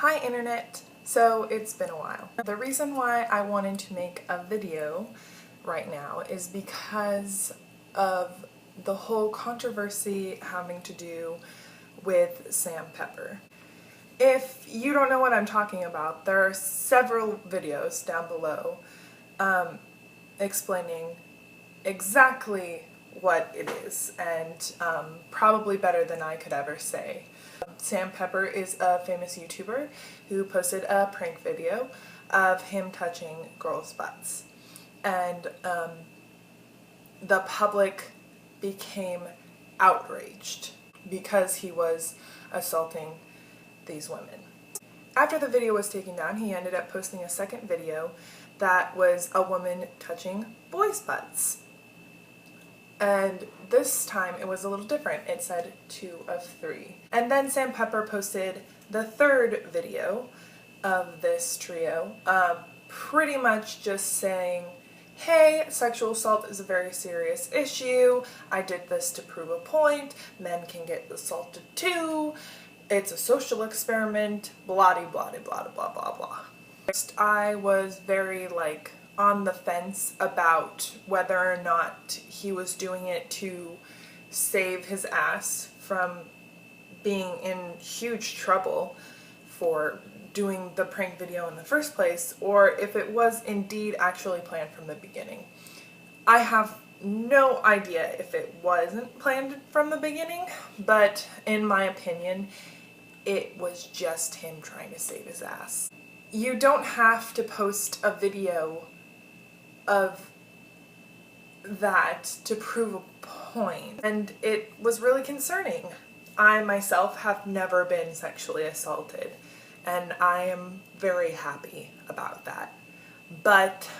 Hi internet! So it's been a while. The reason why I wanted to make a video right now is because of the whole controversy having to do with Sam Pepper. If you don't know what I'm talking about, there are several videos down below explaining exactly what it is, and probably better than I could ever say. Sam Pepper is a famous YouTuber who posted a prank video of him touching girls' butts, and the public became outraged because he was assaulting these women. After the video was taken down, he ended up posting a second video that was a woman touching boys' butts. And this time it was a little different. It said 2 of 3. And then Sam Pepper posted the third video of this trio, pretty much just saying, hey, sexual assault is a very serious issue. I did this to prove a point. Men can get assaulted too. It's a social experiment. Blah de blah de blah de blah blah blah. I was very on the fence about whether or not he was doing it to save his ass from being in huge trouble for doing the prank video in the first place, or if it was indeed actually planned from the beginning. I have no idea if it wasn't planned from the beginning, but in my opinion, it was just him trying to save his ass. You don't have to post a video of that to prove a point, and it was really concerning. I myself have never been sexually assaulted, and I am very happy about that. But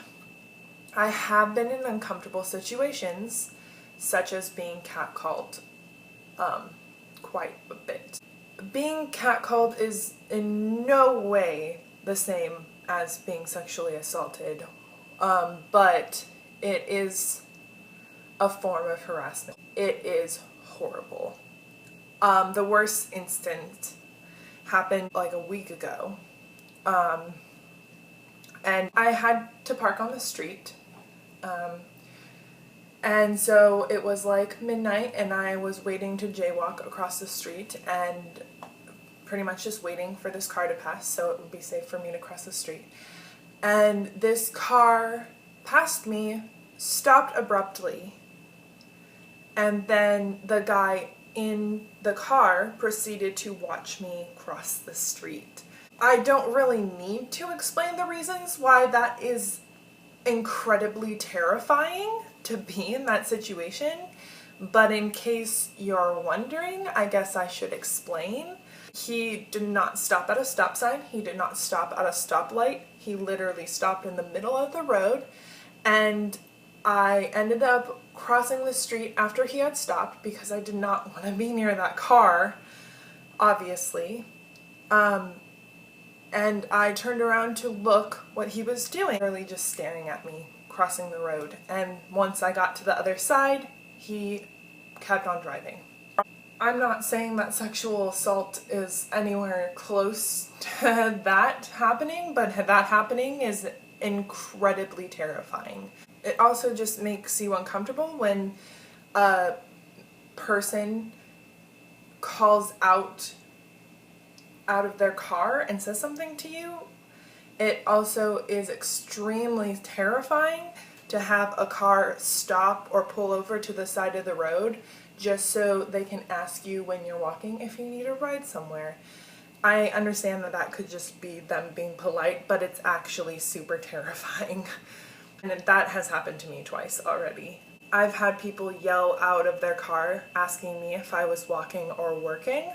I have been in uncomfortable situations, such as being catcalled quite a bit. Being catcalled is in no way the same as being sexually assaulted, but it is a form of harassment. It is horrible. The worst instance happened like a week ago, and I had to park on the street, and so it was like midnight, and I was waiting to jaywalk across the street, and pretty much just waiting for this car to pass so it would be safe for me to cross the street. And this car passed me, stopped abruptly, and then the guy in the car proceeded to watch me cross the street. I don't really need to explain the reasons why that is incredibly terrifying to be in that situation, but in case you're wondering, I guess I should explain. He did not stop at a stop sign. He did not stop at a stoplight. He literally stopped in the middle of the road, and I ended up crossing the street after he had stopped because I did not want to be near that car, obviously. And I turned around to look what he was doing, literally just staring at me crossing the road. And once I got to the other side, he kept on driving. I'm not saying that sexual assault is anywhere close to that happening, but that happening is incredibly terrifying. It also just makes you uncomfortable when a person calls out of their car and says something to you. It also is extremely terrifying to have a car stop or pull over to the side of the road just so they can ask you when you're walking if you need a ride somewhere. I understand that that could just be them being polite, but it's actually super terrifying. And that has happened to me twice already. I've had people yell out of their car asking me if I was walking or working.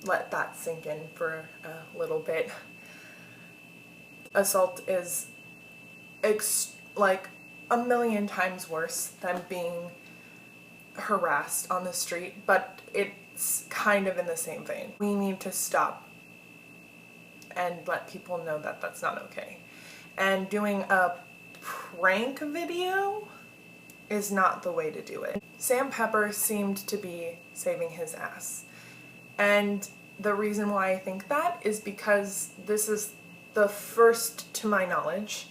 Let that sink in for a little bit. Assault is like a million times worse than being harassed on the street, but it's kind of in the same vein. We need to stop and let people know that that's not okay. And doing a prank video is not the way to do it. Sam Pepper seemed to be saving his ass. And the reason why I think that is because this is the first, to my knowledge,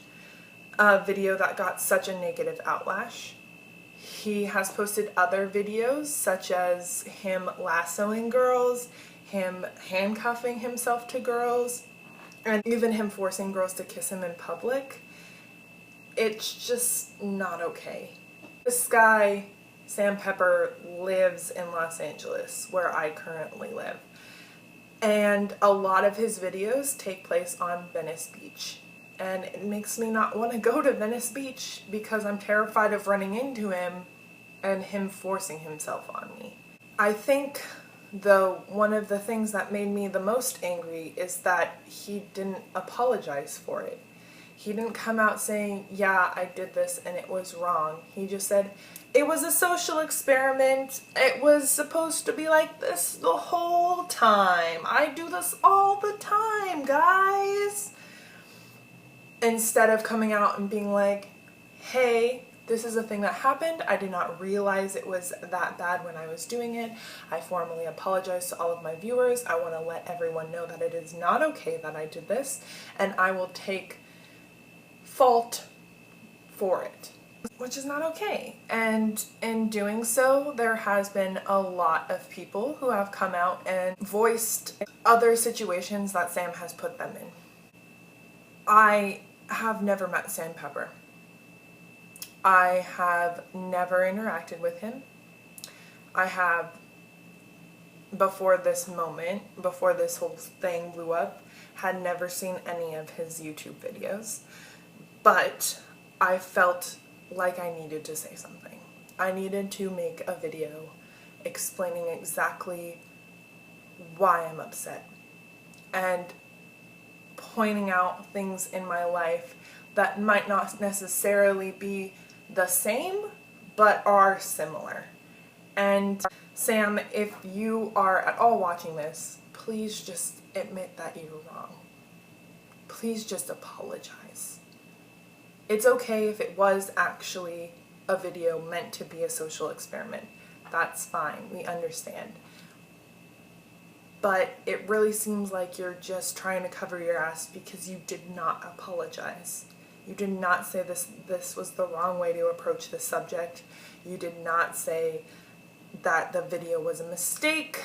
video that got such a negative outlash. He has posted other videos such as him lassoing girls, him handcuffing himself to girls, and even him forcing girls to kiss him in public. It's just not okay. This guy, Sam Pepper, lives in Los Angeles, where I currently live. And a lot of his videos take place on Venice Beach. And it makes me not want to go to Venice Beach because I'm terrified of running into him and him forcing himself on me. I think, though, one of the things that made me the most angry is that he didn't apologize for it. He didn't come out saying, yeah, I did this and it was wrong. He just said, it was a social experiment. It was supposed to be like this the whole time. I do this all the time, guys. Instead of coming out and being like, hey, this is a thing that happened. I did not realize it was that bad when I was doing it. I formally apologize to all of my viewers. I want to let everyone know that it is not okay that I did this, and I will take fault for it, which is not okay. And in doing so, there has been a lot of people who have come out and voiced other situations that Sam has put them in. I have never met Sam Pepper. I have never interacted with him. I have, before this moment, before this whole thing blew up, had never seen any of his YouTube videos. But I felt like I needed to say something. I needed to make a video explaining exactly why I'm upset and pointing out things in my life that might not necessarily be the same, but are similar. And Sam, if you are at all watching this, please just admit that you're wrong. Please just apologize. It's okay if it was actually a video meant to be a social experiment. That's fine, we understand. But it really seems like you're just trying to cover your ass because you did not apologize. You did not say this was the wrong way to approach this subject. You did not say that the video was a mistake.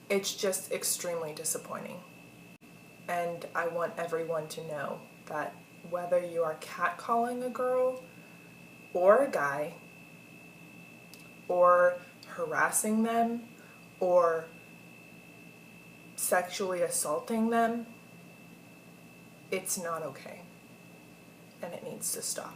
It's just extremely disappointing. And I want everyone to know that whether you are catcalling a girl or a guy, or harassing them, or sexually assaulting them, it's not okay. And it needs to stop.